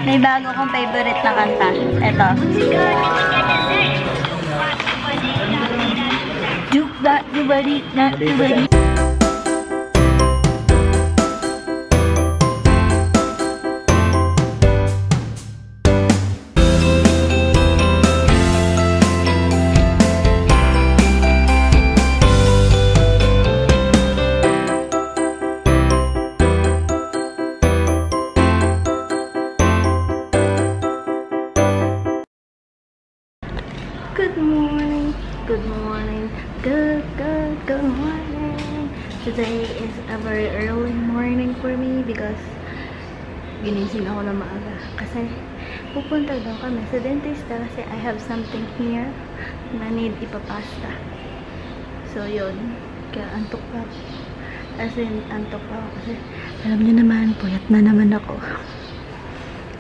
May bago kong favorite na kanta. Ito. Juke that you body, not you body. Good morning, good morning. Today is a very early morning for me because ginising ako na maaga kasi pupunta daw kami sa dentista kasi I have something here na need ipapasta. So yun, kaya antok pa ako. As in, antok pa ako kasi alam niyo naman, puyat na naman ako.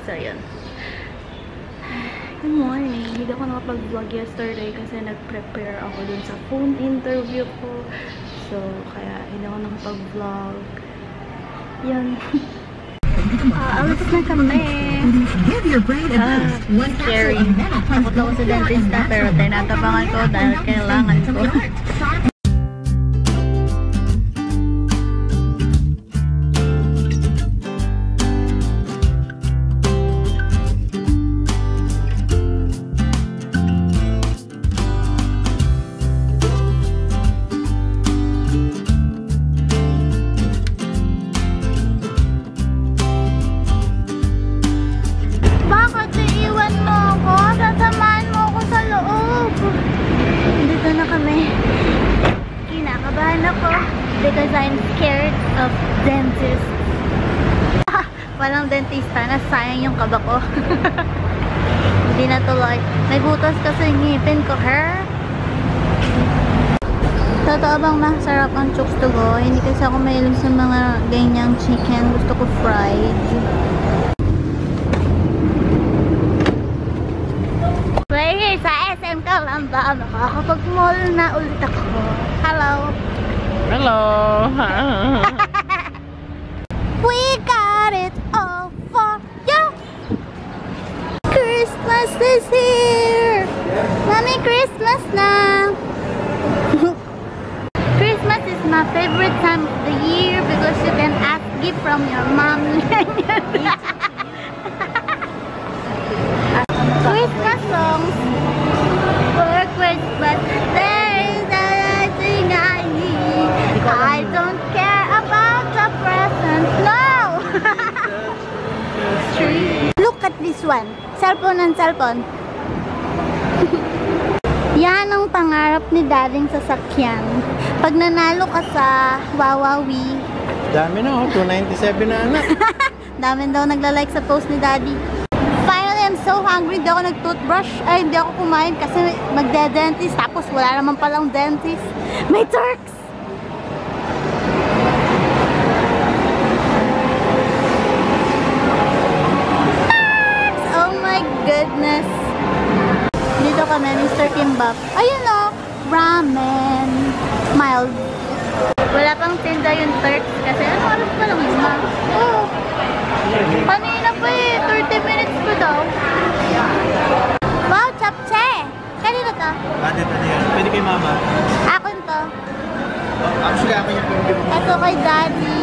So yun. Good morning. Hindi ako nakapag-vlog yesterday kasi nag-prepare ako dun sa phone interview ko. So, kaya hindi ako nakapag-vlog. Yan. Alis na kami. Scary. Takot ako sa dentista pero tinatapangan ko dahil kailangan ko. Because I'm scared of dentists. Walang dentista na sayang yung kaba ko. Hindi na tuloy. May butas kasi ngipin ko, Totoo bang masarap ang chooks to go? Hindi kasi ako mahilig sa mga ganyang chicken. Gusto ko fried. Right here sa SM Calamba, makakapag-mall na ulit ako. Hello! Hello! We got it all for you! Christmas is here! Mommy, Christmas na! Christmas is my favorite time of the year because you can ask gift from your mom. Christmas songs for Christmas. There is everything I need. I don't care about the presents. No! Look at this one. Cellphone and cellphone. Yan ang pangarap ni Dading sasakyan. Pag nanalo ka sa Wawawi. Dami na, 297 na anak. Dami daw nagla-like sa post ni Daddy. Finally, I'm so hungry. Hindi ako nag-toothbrush. Ay, hindi ako kumain kasi magde-dentist. Tapos wala naman palang dentist. May Turks! Turks! Oh my goodness. Dito kami, Mr. Kimbap. Ayun o, ramen. Mild. Wala pang tinda yung Turks kasi ano oras pa lang yun, Oo. Kanina pa 30 minutes pa daw. Wow, chapche! Kanina to? Bakit ano yan? Pwede kay mama. Akin to. Actually, ako yung pinag-ibig. Ito kay Daddy.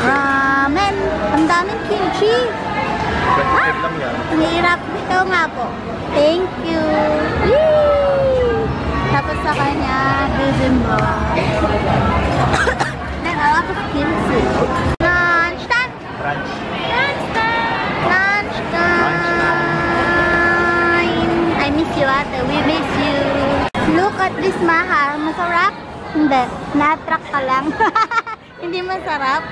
Ramen. Ang daming kimchi. Nahirap. Ito nga po. Thank you. Yay! Tapos sa kanya, bibimbap. Then a lot of kimchi. Lunch time! Brunch. Lunch time! Lunch time! I miss you, ate. We miss you. Look at this, Maha. Masarap? Hindi. Na-attract ka lang. Hindi masarap?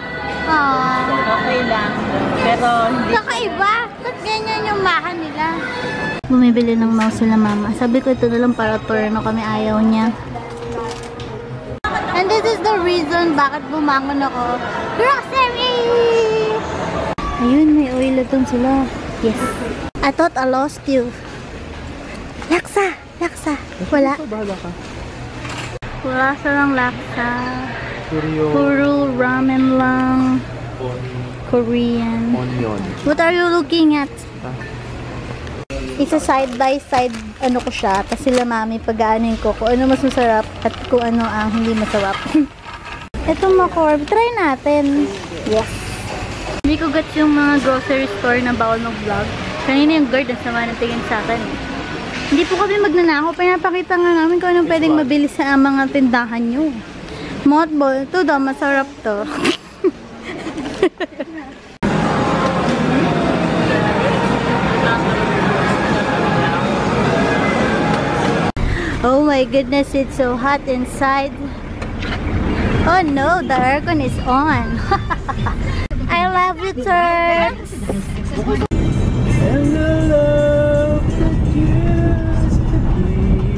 Aww. Okay lang. Pero hindi. Kakaiba. Ba't ganyan yung Maha nila? Bumibili ng mouse sila mama. Sabi ko ito na lang para turno kami. Ayaw niya. And this is the reason bakit bumangon ako. Grocery! Ayun, may oilaton sila. Yes. I thought I lost you. Laksa! Laksa! Wala. Bahala ka. Wala silang laksa. Puro Puro ramen lang. Korean. Onion. What are you looking at? Isa side by side ano ko siya, tapos sila mami pag-aanin ko kung ano mas masarap at kung ano ang hindi masarap. Ito makorb, try natin. Yes. Hindi ko gets yung mga grocery store na bawal mag-vlog. Kanina yung guard ang sama ng tingin sa akin. Hindi po kami magnanakaw, pinapakita nga namin kung anong pwedeng mabili sa mga tindahan nyo. Mothball, ito daw, masarap to. Oh my goodness, it's so hot inside. Oh no, the aircon is on. I love you, Turks. And the love that used to be,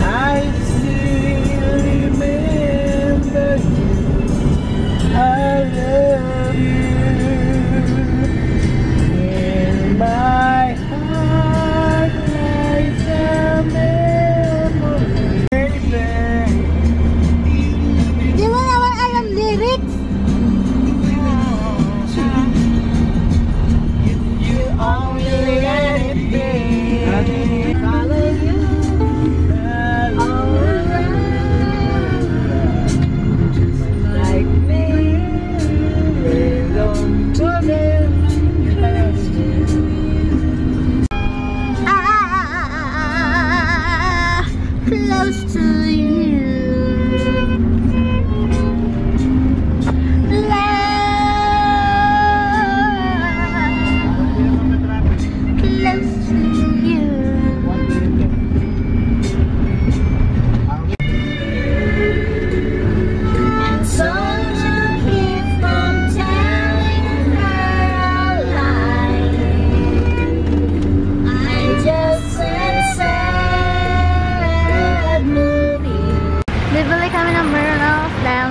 I still remember you. I love you. In my heart lies a memory. Di mo naman alam lyrics? Only let it be. Follow you all around, like me. Belong to them. Close to you.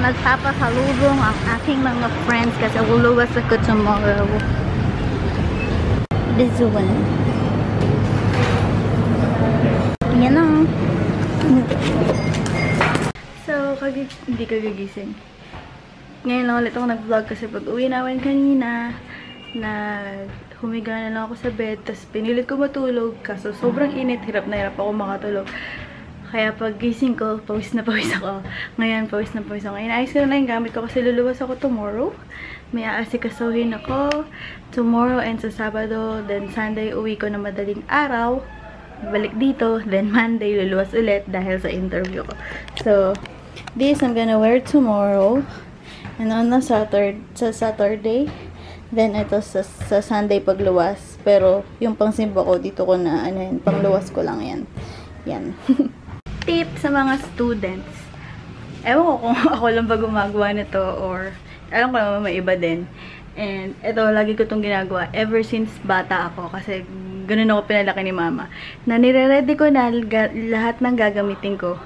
Nagpapasalubong ang aking mga friends kasi luluwas ako tomorrow. This one. Yan ang. So, hindi kagigising. Ngayon lang ulit ako nag-vlog kasi pag uwi namin kanina, humiga na lang ako sa bed, tapos pinilit ko matulog kaso sobrang init, hirap na hirap ako makatulog. Kaya pag gising ko, pawis na pawis ako. Ngayon, pawis na pawis ako. Inaayos ko na yung gamit ko kasi luluwas ako tomorrow. May aasikasuhin ako tomorrow and sa Sabado. Then Sunday, uwi ko na madaling araw. Balik dito. Then Monday, luluwas ulit dahil sa interview ko. So, this I'm gonna wear tomorrow. And on sa Saturday. Then ito sa Sunday pagluwas. Pero yung pangsimba ko, dito ko na, pangluwas ko lang yan. Yan. Tip sa mga students. Ewan ko kung ako lang ba gumagawa nito or alam ko naman may iba din. And ito, lagi ko itong ginagawa ever since bata ako kasi ganun ako pinalaki ni mama. Na nire-ready ko na lahat ng gagamitin ko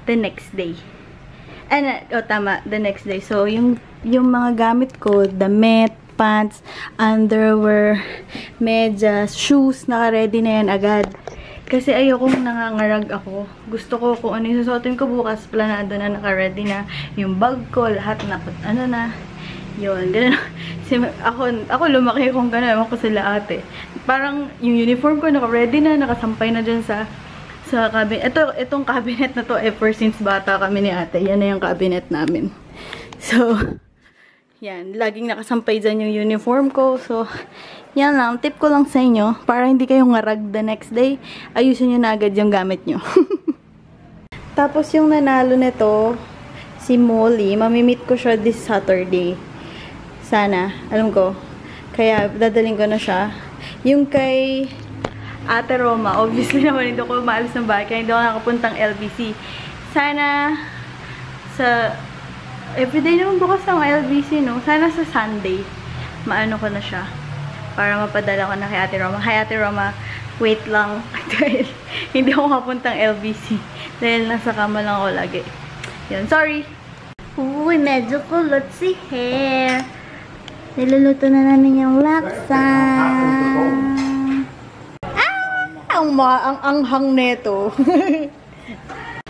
the next day. Tama, the next day. So, yung mga gamit ko, damit, pants, underwear, medyas, shoes, naka-ready na yan agad. Kasi ayokong nangangarag ako. Gusto ko kung ano yung susuotin ko bukas, planado na, naka-ready na. Yung bag ko, lahat na, yun, gano'n. Ako lumaki kung gano'n, ewan ko sila ate. Parang yung uniform ko, naka-ready na, nakasampay na dyan sa cabinet. Itong cabinet na to, ever since bata kami ni ate. Yan na yung cabinet namin. So, yan, laging nakasampay dyan yung uniform ko. So, yan lang. Tip ko lang sa inyo, para hindi kayo ngarag the next day, ayusin nyo na agad yung gamit nyo. Tapos yung nanalo nito, si Molly, mamimit ko siya this Saturday. Sana, alam ko. Kaya, dadaling ko na siya. Yung kay Ate Roma, obviously naman hindi ko maalis ng bahay, kaya hindi ako nakapuntang LBC. Sana, everyday naman bukas ang LBC, no? Sana sa Sunday, maano ko na siya. Para mapadala ko na kay Ate Roma. Hi Ate Roma, wait lang. Hindi ako kapuntang LBC. Dahil nasa kama lang ako lagi. Yan, sorry. Uy, medyo kulot si hair. Niluluto na namin yung laksa. Ang anghang neto.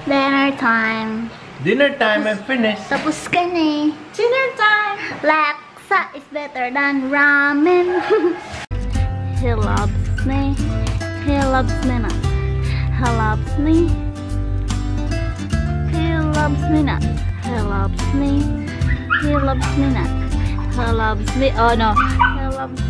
Dinner time. Dinner time, I'm finished. Tapos ka na eh. Dinner time. Laksa. laksa is better than ramen. He loves me. He loves me not. He loves me. He loves me not. He loves me. He loves me not. He loves me. Oh no. He loves